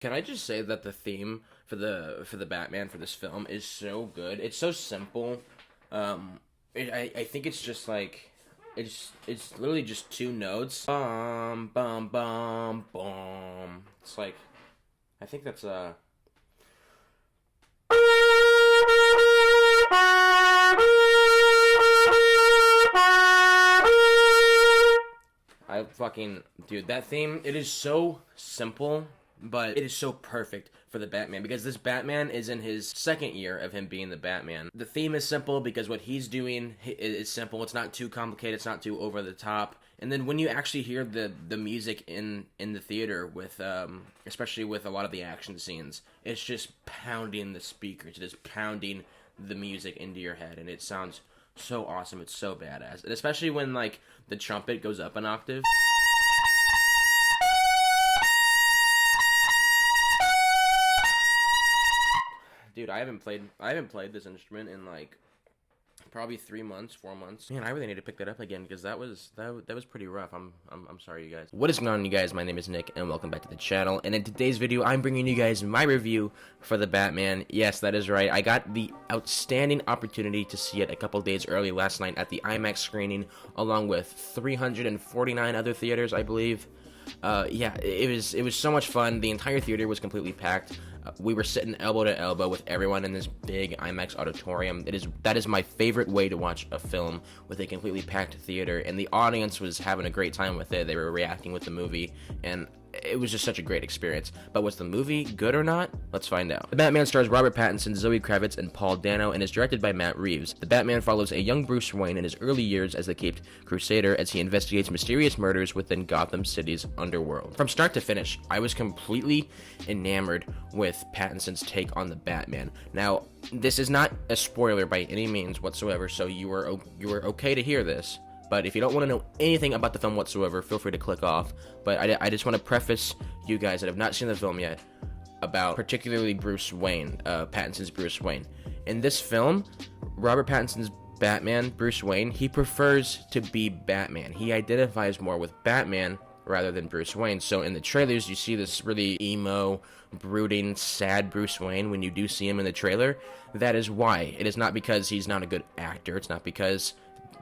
Can I just say that the theme for the Batman for this film is so good? It's so simple. I think it's just like it's literally just two notes. Bum bum bum bum. It's like I think that's I fucking dude, that theme, it is so simple, but it is so perfect for the Batman because this Batman is in his second year of him being the Batman. The theme is simple because what he's doing is simple. It's not too complicated, it's not too over the top. And then when you actually hear the music in the theater with especially with a lot of the action scenes, it's just pounding the speakers. It is pounding the music into your head, and it sounds so awesome. It's so badass, and especially when like the trumpet goes up an octave. Dude, I haven't played this instrument in like probably 3 months, 4 months. Man, I really need to pick that up again because that was pretty rough. I'm sorry, you guys. What is going on, you guys? My name is Nick, and welcome back to the channel. And in today's video, I'm bringing you guys my review for the Batman. Yes, that is right. I got the outstanding opportunity to see it a couple days early last night at the IMAX screening, along with 349 other theaters, I believe. Yeah, it was so much fun. The entire theater was completely packed. We were sitting elbow to elbow with everyone in this big IMAX auditorium. That is my favorite way to watch a film, with a completely packed theater, and the audience was having a great time with it. They were reacting with the movie, and it was just such a great experience. But was the movie good or not? Let's find out. The Batman stars Robert Pattinson, Zoe Kravitz, and Paul Dano, and is directed by Matt Reeves. The Batman follows a young Bruce Wayne in his early years as the Caped Crusader as he investigates mysterious murders within Gotham City's underworld. From start to finish, I was completely enamored with Pattinson's take on the Batman. Now, this is not a spoiler by any means whatsoever, so you are okay to hear this. But if you don't want to know anything about the film whatsoever, feel free to click off. But I just want to preface you guys that have not seen the film yet about particularly Bruce Wayne, Pattinson's Bruce Wayne. In this film, Robert Pattinson's Batman, Bruce Wayne, he prefers to be Batman. He identifies more with Batman rather than Bruce Wayne. So in the trailers, you see this really emo, brooding, sad Bruce Wayne when you do see him in the trailer. That is why. It is not because he's not a good actor. It's not because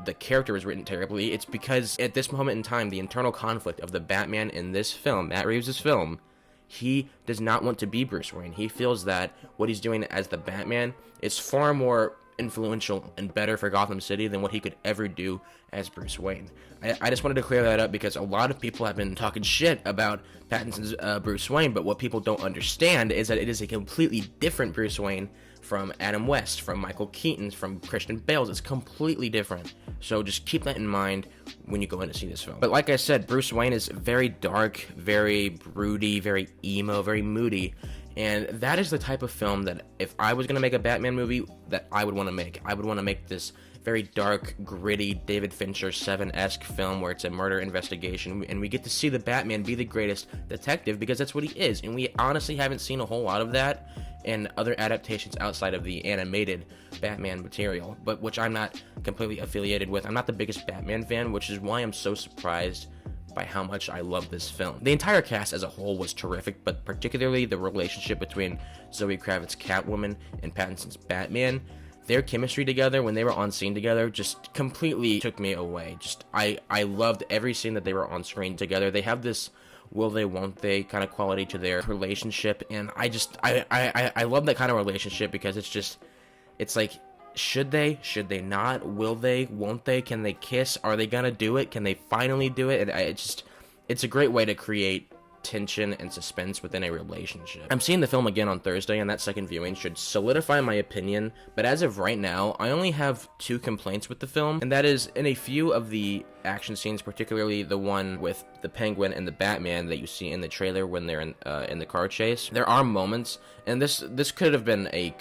the character was written terribly. It's because at this moment in time, the internal conflict of the Batman in this film, Matt Reeves' film, he does not want to be Bruce Wayne. He feels that what he's doing as the Batman is far more influential and better for Gotham City than what he could ever do as Bruce Wayne. I just wanted to clear that up because a lot of people have been talking shit about Pattinson's Bruce Wayne, but what people don't understand is that it is a completely different Bruce Wayne from Adam West, from Michael Keaton, from Christian Bale's. It's completely different. So just keep that in mind when you go in to see this film. But like I said, Bruce Wayne is very dark, very broody, very emo, very moody. And that is the type of film that if I was going to make a Batman movie, that I would want to make. I would want to make this very dark, gritty, David Fincher 7-esque film where it's a murder investigation, and we get to see the Batman be the greatest detective because that's what he is. And we honestly haven't seen a whole lot of that in other adaptations outside of the animated Batman material, but which I'm not completely affiliated with. I'm not the biggest Batman fan, which is why I'm so surprised by how much I love this film. The entire cast as a whole was terrific, but particularly the relationship between Zoe Kravitz, Catwoman, and Pattinson's Batman. Their chemistry together when they were on scene together just completely took me away. I loved every scene that they were on screen together. They have this will they, won't they kind of quality to their relationship, and I love that kind of relationship because it's like, should they not, will they, won't they, can they kiss, are they gonna do it, can they finally do it? And it's a great way to create tension and suspense within a relationship. I'm seeing the film again on Thursday, and that second viewing should solidify my opinion, but as of right now, I only have 2 complaints with the film, and that is in a few of the action scenes, particularly the one with the Penguin and the Batman that you see in the trailer when they're in the car chase. There are moments, and this could have been a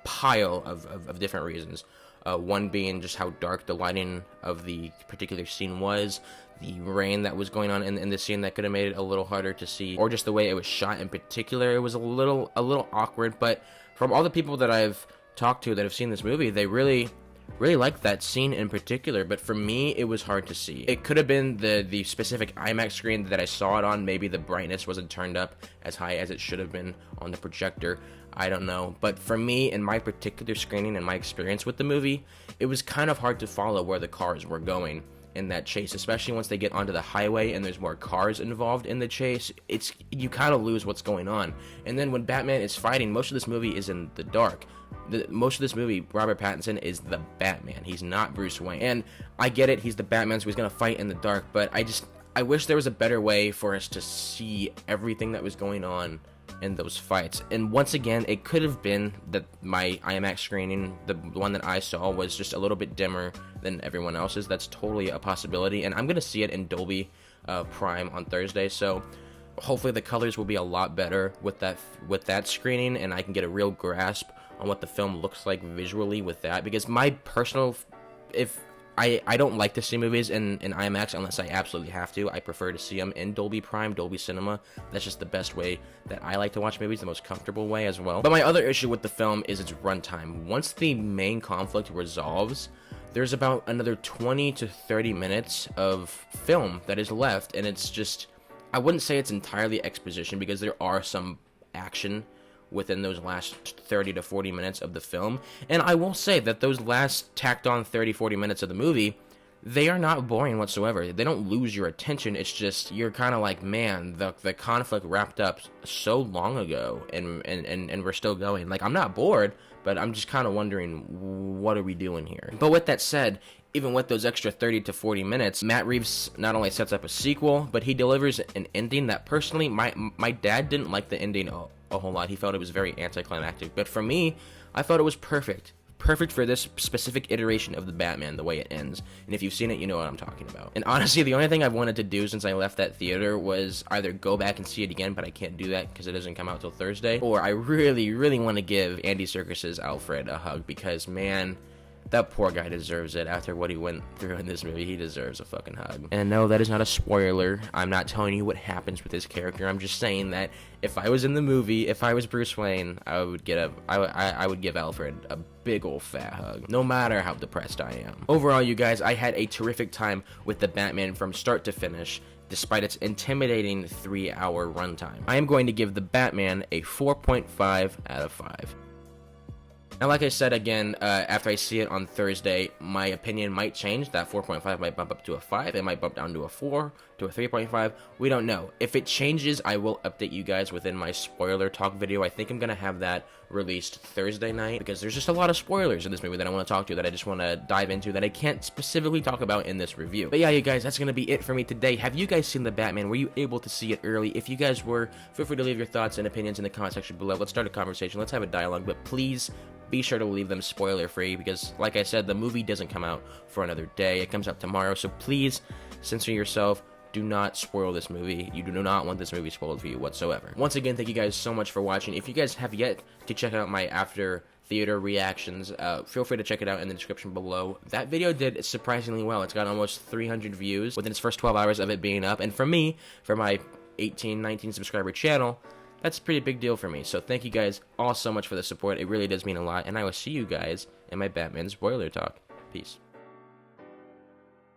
pile of different reasons. One being just how dark the lighting of the particular scene was, the rain that was going on in the scene that could have made it a little harder to see, or just the way it was shot in particular. It was a little awkward, but from all the people that I've talked to that have seen this movie, they really really liked that scene in particular, but for me, it was hard to see. It could have been the specific IMAX screen that I saw it on. Maybe the brightness wasn't turned up as high as it should have been on the projector. I don't know. But for me, in my particular screening and my experience with the movie, it was kind of hard to follow where the cars were going in that chase, especially once they get onto the highway and there's more cars involved in the chase. You kind of lose what's going on. And then when Batman is fighting, most of this movie is in the dark. Most of this movie, Robert Pattinson is the Batman. He's not Bruce Wayne. And I get it, he's the Batman, so he's gonna fight in the dark, but I wish there was a better way for us to see everything that was going on in those fights. And once again, it could have been that my IMAX screening, the one that I saw, was just a little bit dimmer than everyone else's. That's totally a possibility, and I'm gonna see it in Dolby Prime on Thursday, so hopefully the colors will be a lot better with that screening, and I can get a real grasp on what the film looks like visually with that. Because my personal, I don't like to see movies in IMAX unless I absolutely have to. I prefer to see them in Dolby Prime, Dolby Cinema. That's just the best way that I like to watch movies, the most comfortable way as well. But my other issue with the film is its runtime. Once the main conflict resolves, there's about another 20 to 30 minutes of film that is left, and it's just, I wouldn't say it's entirely exposition, because there are some action within those last 30 to 40 minutes of the film. And I will say that those last tacked on 30-40 minutes of the movie, they are not boring whatsoever. They don't lose your attention. It's just, you're kind of like, man, the conflict wrapped up so long ago, and we're still going. Like, I'm not bored, but I'm just kind of wondering, what are we doing here? But with that said, even with those extra 30 to 40 minutes, Matt Reeves not only sets up a sequel, but he delivers an ending that personally, my dad didn't like the ending a whole lot. He felt it was very anticlimactic. But for me, I thought it was perfect. Perfect for this specific iteration of the Batman, the way it ends. And if you've seen it, you know what I'm talking about. And honestly, the only thing I've wanted to do since I left that theater was either go back and see it again, but I can't do that because it doesn't come out till Thursday, or I really, really want to give Andy Serkis's Alfred a hug, because, man, that poor guy deserves it. After what he went through in this movie, he deserves a fucking hug. And no, that is not a spoiler. I'm not telling you what happens with his character. I'm just saying that if I was in the movie, if I was Bruce Wayne, I would give Alfred a big old fat hug, no matter how depressed I am. Overall, you guys, I had a terrific time with the Batman from start to finish, despite its intimidating 3-hour runtime. I am going to give the Batman a 4.5 out of 5. Now, like I said, again, after I see it on Thursday, my opinion might change. That 4.5 might bump up to a 5. It might bump down to a 4, to a 3.5. We don't know. If it changes, I will update you guys within my spoiler talk video. I think I'm going to have that released Thursday night, because there's just a lot of spoilers in this movie that I want to talk to, that I just want to dive into, that I can't specifically talk about in this review. But yeah, you guys, that's going to be it for me today. Have you guys seen The Batman? Were you able to see it early? If you guys were, feel free to leave your thoughts and opinions in the comment section below. Let's start a conversation. Let's have a dialogue, but please be sure to leave them spoiler free, because like I said, the movie doesn't come out for another day. It comes out tomorrow, so please censor yourself. Do not spoil this movie. You do not want this movie spoiled for you whatsoever. Once again, thank you guys so much for watching. If you guys have yet to check out my after theater reactions, feel free to check it out in the description below. That video did surprisingly well. It's got almost 300 views within its first 12 hours of it being up, and for me, for my 18-19 subscriber channel, that's a pretty big deal for me. So thank you guys all so much for the support. It really does mean a lot, and I will see you guys in my Batman spoiler talk. Peace.